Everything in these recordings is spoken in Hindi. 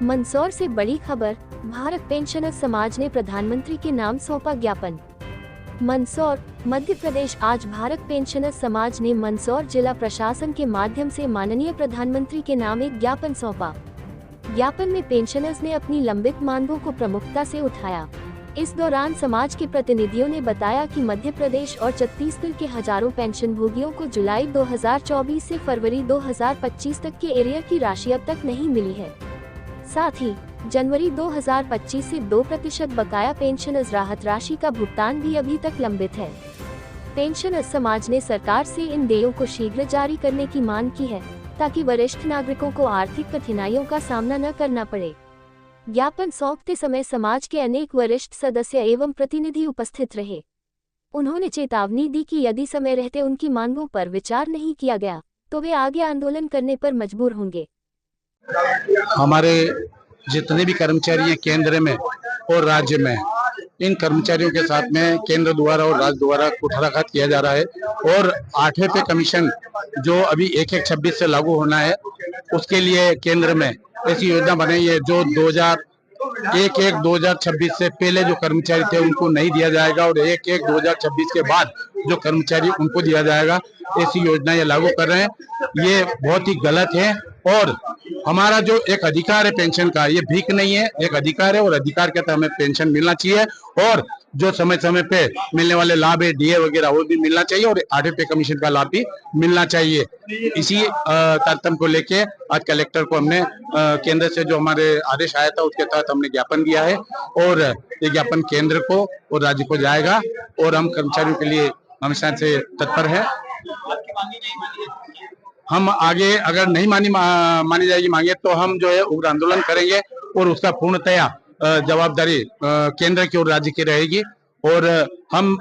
मंदसौर से बड़ी खबर, भारत पेंशनर्स समाज ने प्रधानमंत्री के नाम सौंपा ज्ञापन। मंदसौर, मध्य प्रदेश। आज भारत पेंशनर्स समाज ने मंदसौर जिला प्रशासन के माध्यम से माननीय प्रधानमंत्री के नाम एक ज्ञापन सौंपा। ज्ञापन में पेंशनर्स ने अपनी लंबित मांगों को प्रमुखता से उठाया। इस दौरान समाज के प्रतिनिधियों ने बताया कि मध्य प्रदेश और छत्तीसगढ़ के हजारों पेंशन भोगियों को जुलाई 2024 से फरवरी 2025 तक के एरियर की राशि अब तक नहीं मिली है। साथ ही जनवरी 2025 से 2% बकाया पेंशनर्स राहत राशि का भुगतान भी अभी तक लंबित है। पेंशनर्स समाज ने सरकार से इन देयों को शीघ्र जारी करने की मांग की है, ताकि वरिष्ठ नागरिकों को आर्थिक कठिनाइयों का सामना न करना पड़े। ज्ञापन सौंपते समय समाज के अनेक वरिष्ठ सदस्य एवं प्रतिनिधि उपस्थित रहे। उन्होंने चेतावनी दी कि यदि समय रहते उनकी मांगों पर विचार नहीं किया गया तो वे आगे आंदोलन करने पर मजबूर होंगे। हमारे जितने भी कर्मचारी हैं केंद्र में और राज्य में, इन कर्मचारियों के साथ में केंद्र द्वारा और राज्य द्वारा कुठाराघात किया जा रहा है। और 8वें पे कमीशन जो अभी 1/1/26 से लागू होना है, उसके लिए केंद्र में ऐसी योजना बनाई है जो 2026 से पहले जो कर्मचारी थे उनको नहीं दिया जाएगा और 1/1/2026 के बाद जो कर्मचारी उनको दिया जाएगा। ऐसी योजना ये लागू कर रहे हैं, ये बहुत ही गलत है। और हमारा जो एक अधिकार है पेंशन का, ये भीख नहीं है, एक अधिकार है और अधिकार के तहत हमें पेंशन मिलना चाहिए। और जो समय समय पे मिलने वाले लाभ है, डीए वगैरह, वो भी मिलना चाहिए और 8वें पे कमीशन का लाभ भी मिलना चाहिए। इसी तारतम्य को लेके आज कलेक्टर को हमने केंद्र से जो हमारे आदेश आया था उसके तहत हमने ज्ञापन दिया है और ये ज्ञापन केंद्र को और राज्य को जाएगा और हम कर्मचारियों के लिए हमेशा से तत्पर है। हम आगे अगर नहीं मानी जाएगी मांगे तो हम जो है उग्र आंदोलन करेंगे और उसका पूर्णतया जवाबदारी केंद्र की और राज्य की रहेगी। और हम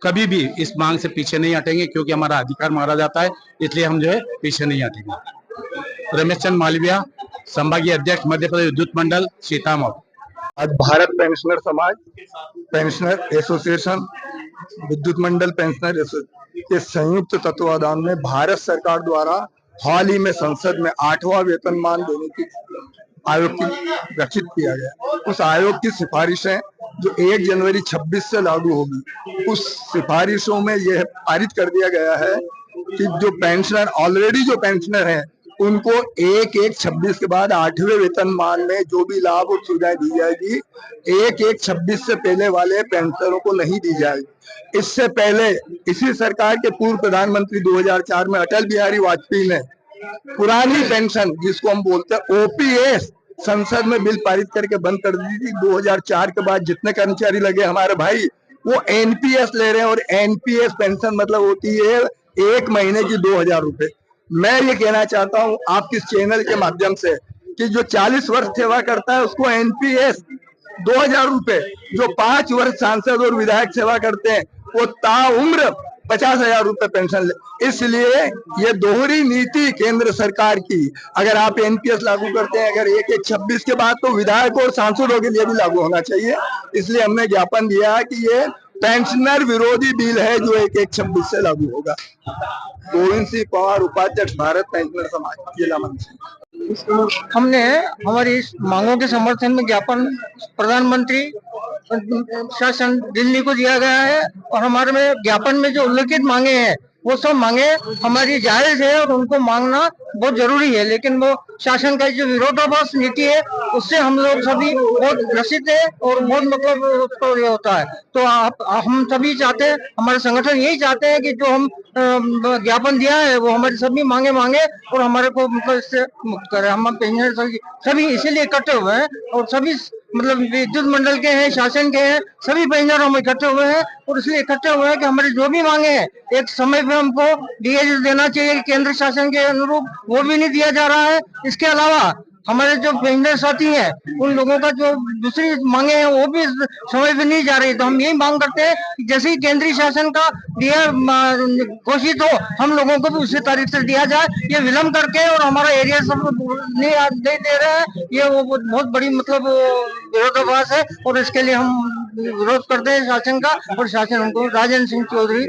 कभी भी इस मांग से पीछे नहीं हटेंगे, क्योंकि हमारा अधिकार मारा जाता है, इसलिए हम जो है पीछे नहीं हटेंगे। रमेश चंद मालविया, संभागीय अध्यक्ष, मध्य प्रदेश विद्युत मंडल, सीतामढ़ी। आज भारत पेंशनर समाज, पेंशनर एसोसिएशन, विद्युत मंडल पेंशनर के संयुक्त तत्वाधान में भारत सरकार द्वारा हाल ही में संसद में 8वां वेतनमान देने की आयोग की गठित किया गया। उस आयोग की सिफारिशें जो 1 जनवरी 26 से लागू होगी, उस सिफारिशों में यह पारित कर दिया गया है कि जो पेंशनर ऑलरेडी जो पेंशनर हैं उनको 1/1/26 के बाद 8वें वेतनमान में जो भी लाभ और सुविधाएं दी जाएगी, 1/1/26 से पहले वाले पेंशनरों को नहीं दी जाएगी। इससे पहले इसी सरकार के पूर्व प्रधानमंत्री 2004 में अटल बिहारी वाजपेयी ने पुरानी पेंशन, जिसको हम बोलते हैं ओपीएस, संसद में बिल पारित करके बंद कर दी थी। 2004 के बाद जितने कर्मचारी लगे हमारे भाई, वो एनपीएस ले रहे हैं और एनपीएस पेंशन मतलब होती है 1 महीने की 2000 रुपए। मैं ये कहना चाहता हूँ आपके चैनल के माध्यम से कि जो 40 वर्ष सेवा करता है उसको एनपीएस 2000 रुपए, जो 5 वर्ष सांसद और विधायक सेवा करते हैं वो ताउम्र 50,000 रुपए पेंशन ले। इसलिए ये दोहरी नीति केंद्र सरकार की, अगर आप एनपीएस लागू करते हैं अगर 1/1/26 के बाद, तो विधायकों और सांसदों के लिए भी लागू होना चाहिए। इसलिए हमने ज्ञापन दिया है कि ये पेंशनर विरोधी बिल है जो 1/1/26 से लागू होगा। गोविंद सिंह पवार, उपाध्यक्ष, भारत पेंशनर समाज, जिला मंत्री। हमने हमारी इस मांगों के समर्थन में ज्ञापन प्रधानमंत्री शासन दिल्ली को दिया गया है और हमारे में ज्ञापन में जो उल्लेखित मांगे हैं वो सब मांगे हमारी जायज है और उनको मांगना बहुत जरूरी है। लेकिन वो शासन का जो विरोधाभास नीति है उससे हम लोग सभी बहुत ग्रसित है और बहुत मतलब उसको ये होता है। तो हम सभी चाहते हैं, हमारे संगठन यही चाहते हैं कि जो हम ज्ञापन दिया है वो हमारी सभी मांगे और हमारे को मतलब इससे मुक्त करे। हम पेंशनर सभी इसीलिए इकट्ठे हुए हैं और सभी मतलब विद्युत मंडल के हैं, शासन के हैं, सभी पेंशनर हम इकट्ठे हुए हैं और इसलिए इकट्ठे हुए हैं कि हमारी जो भी मांगे हैं एक समय पे हमको डीए देना चाहिए केंद्र शासन के अनुरूप, वो भी नहीं दिया जा रहा है। इसके अलावा हमारे जो पेंशनर साथी हैं उन लोगों का जो दूसरी मांगे हैं वो भी समय पे नहीं जा रही। तो हम यही मांग करते हैं कि जैसे ही केंद्रीय शासन का डीए घोषित हो हम लोगों को भी उसी तारीख से दिया जाए। ये विलम्ब करके और हमारा एरिया सब नहीं दे रहे हैं, ये वो बहुत बड़ी मतलब विरोधाभास है और इसके लिए हम विरोध करते हैं शासन का। और शासन हमको राजेंद्र सिंह चौधरी